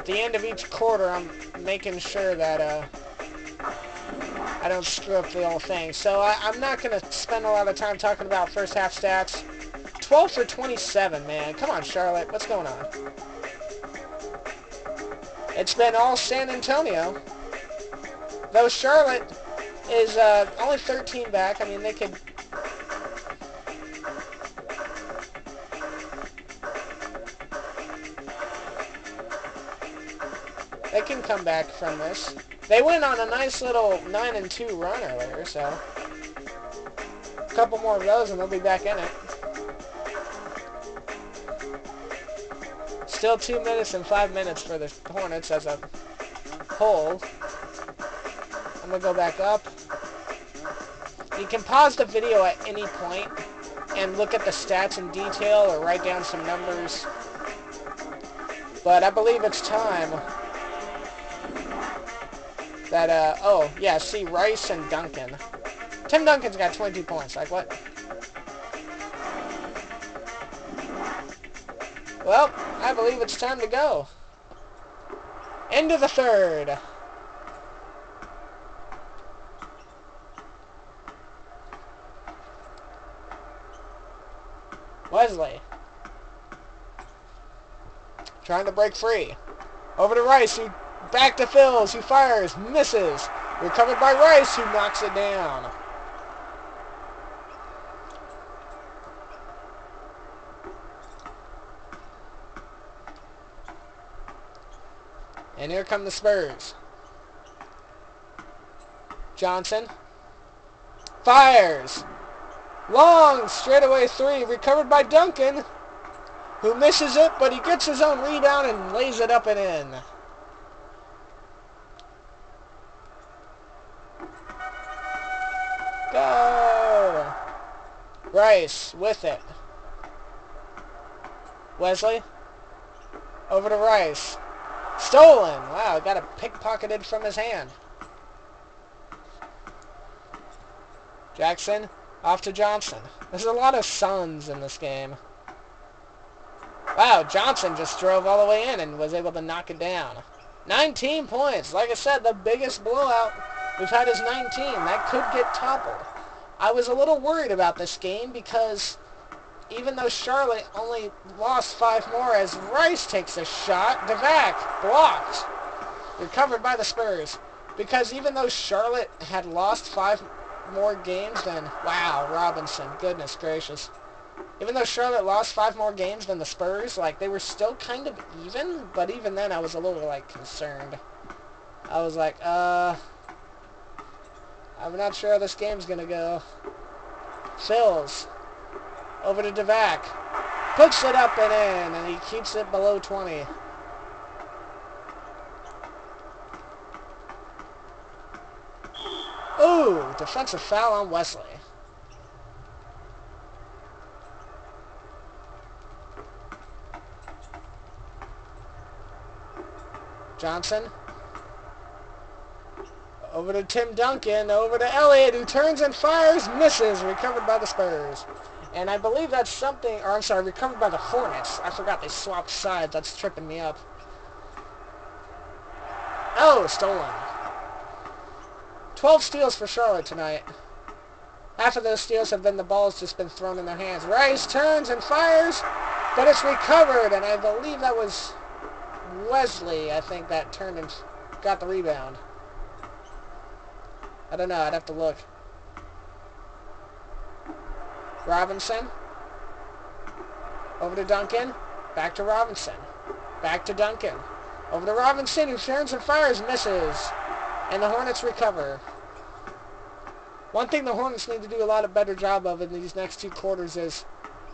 At the end of each quarter, I'm making sure that I don't screw up the whole thing. So I'm not going to spend a lot of time talking about first half stats. 12 for 27, man. Come on, Charlotte. What's going on? It's been all San Antonio. Though Charlotte is only 13 back. I mean, they could... They can come back from this. They went on a nice little 9-2 run earlier, so... A couple more of those and they'll be back in it. Still 2 minutes and 5 minutes for the Hornets as a whole. I'm going to go back up. You can pause the video at any point and look at the stats in detail or write down some numbers. But I believe it's time that, oh, yeah, see, Rice and Duncan. Tim Duncan's got 22 points. Like, what? Well, I believe it's time to go. End of the third. Wesley. Trying to break free. Over to Rice, who back to Phils, who fires, misses. Recovered by Rice, who knocks it down. And here come the Spurs. Johnson. Fires. Long straightaway three. Recovered by Duncan, who misses it, but he gets his own rebound and lays it up and in. Go! Rice with it. Wesley. Over to Rice. Stolen! Wow, got it pickpocketed from his hand. Jackson. Off to Johnson. There's a lot of Suns in this game. Wow, Johnson just drove all the way in and was able to knock it down. 19 points. Like I said, the biggest blowout we've had is 19. That could get toppled. I was a little worried about this game because even though Charlotte only lost 5 more as Rice takes a shot, Devac blocked. Recovered by the Spurs. Because even though Charlotte had lost 5 more games than... Wow, Robinson. Goodness gracious. Even though Charlotte lost 5 more games than the Spurs, like, they were still kind of even, but even then I was a little, like, concerned. I was like, I'm not sure how this game's gonna go. Phils. Over to Devac. Puts it up and in, and he keeps it below 20. Ooh, defensive foul on Wesley. Johnson. Over to Tim Duncan. Over to Elliott, who turns and fires. Misses. Recovered by the Spurs. And I believe that's something... Or, I'm sorry, recovered by the Hornets. I forgot they swapped sides. That's tripping me up. Oh, stolen. 12 steals for Charlotte tonight. Half of those steals have been the ball's just been thrown in their hands. Rice turns and fires, but it's recovered, and I believe that was Wesley, I think, that turned and got the rebound. I don't know, I'd have to look. Robinson. Over to Duncan. Back to Robinson. Back to Duncan. Over to Robinson, who turns and fires, misses. And the Hornets recover. One thing the Hornets need to do a lot of better job of in these next 2 quarters is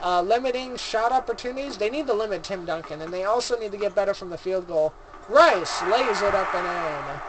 limiting shot opportunities. They need to limit Tim Duncan, and they also need to get better from the field goal. Rice lays it up and in.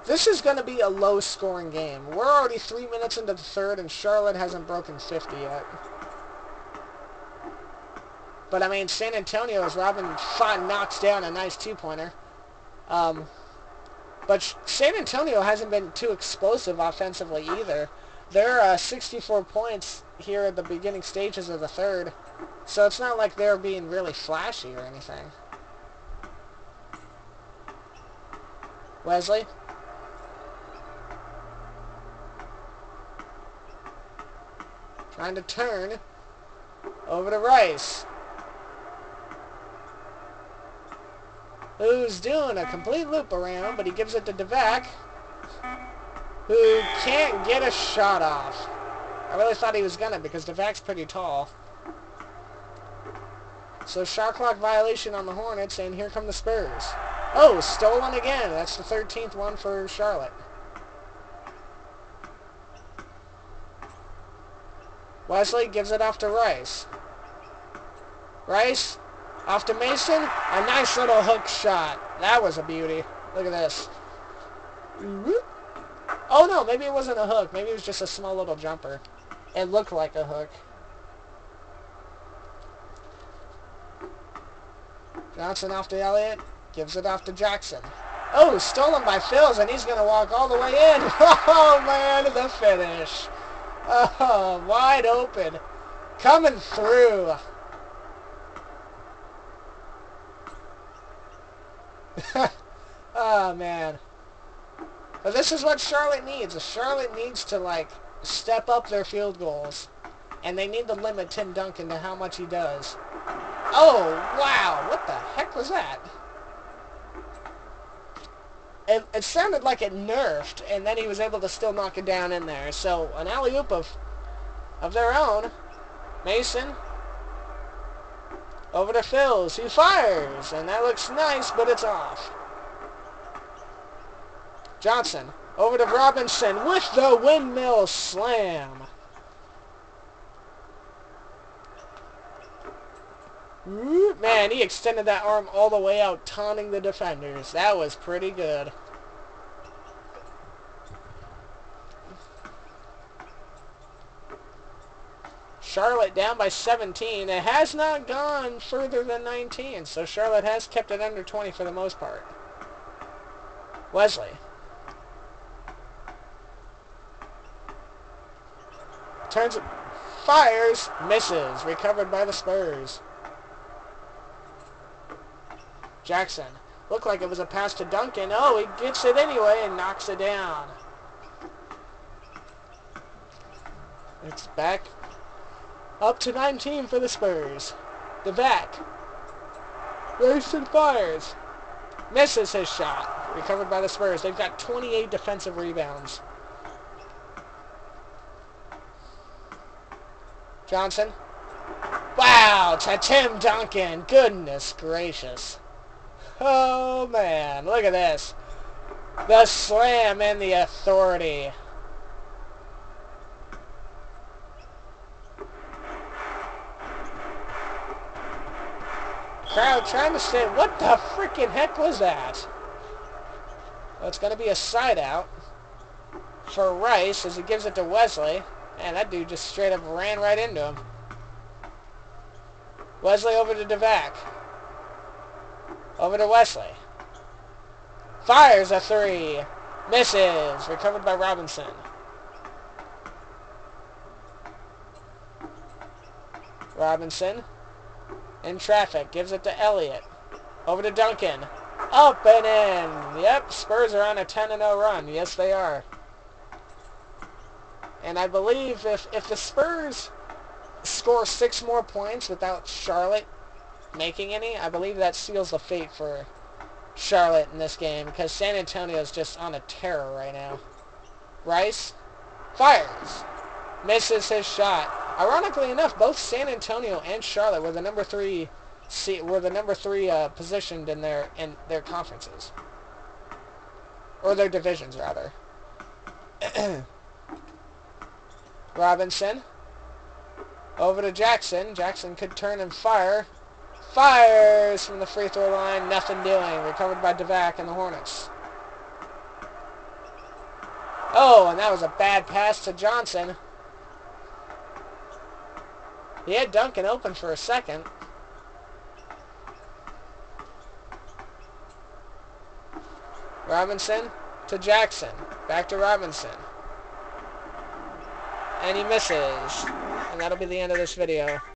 This is going to be a low-scoring game. We're already 3 minutes into the third, and Charlotte hasn't broken 50 yet. But, I mean, San Antonio, as Robin knocks down a nice 2-pointer. But San Antonio hasn't been too explosive offensively either. Their 64 points here at the beginning stages of the third. So it's not like they're being really flashy or anything. Wesley. Trying to turn. Over to Rice. Who's doing a complete loop around, but he gives it to Devac, who can't get a shot off. I really thought he was gonna because Devac's pretty tall. So shot clock violation on the Hornets, and here come the Spurs. Oh, stolen again. That's the 13th one for Charlotte. Wesley gives it off to Rice. Rice, off to Mason. A nice little hook shot. That was a beauty. Look at this. Oh, no, maybe it wasn't a hook. Maybe it was just a small little jumper. It looked like a hook. Johnson off to Elliott. Gives it off to Jackson. Oh, stolen by Phils, and he's going to walk all the way in. Oh, man, the finish. Oh, wide open. Coming through. Oh, man. But this is what Charlotte needs. Charlotte needs to, like, step up their field goals. And they need to limit Tim Duncan to how much he does. Oh, wow. What the heck was that? It sounded like it nerfed, and then he was able to still knock it down in there. So, an alley-oop of their own. Mason. Over to Phils. He fires, and that looks nice, but it's off. Johnson. Over to Robinson with the windmill slam. Man, he extended that arm all the way out, taunting the defenders. That was pretty good. Charlotte down by 17. It has not gone further than 19, so Charlotte has kept it under 20 for the most part. Wesley. Turns it, fires, misses. Recovered by the Spurs. Jackson. Looked like it was a pass to Duncan. Oh, he gets it anyway and knocks it down. It's back up to 19 for the Spurs. Devac. Racing fires. Misses his shot. Recovered by the Spurs. They've got 28 defensive rebounds. Johnson. Wow, to Tim Duncan. Goodness gracious. Oh, man. Look at this. The slam and the authority. Crowd trying to say, what the freaking heck was that? Well, it's going to be a side out for Rice as he gives it to Wesley. Man, that dude just straight up ran right into him. Wesley over to Devac. Over to Wesley. Fires a three. Misses. Recovered by Robinson. Robinson. In traffic. Gives it to Elliott. Over to Duncan. Up and in. Yep, Spurs are on a 10-0 run. Yes, they are. And I believe if the Spurs score 6 more points without Charlotte making any, I believe that seals the fate for Charlotte in this game because San Antonio is just on a terror right now. Rice fires. Misses his shot. Ironically enough, both San Antonio and Charlotte were the number 3 positioned in their conferences. Or their divisions rather. Robinson. Over to Jackson. Jackson could turn and fire. Fires from the free throw line. Nothing doing. Recovered by Devac and the Hornets. Oh, and that was a bad pass to Johnson. He had Duncan open for a second. Robinson to Jackson. Back to Robinson. And he misses. And that'll be the end of this video.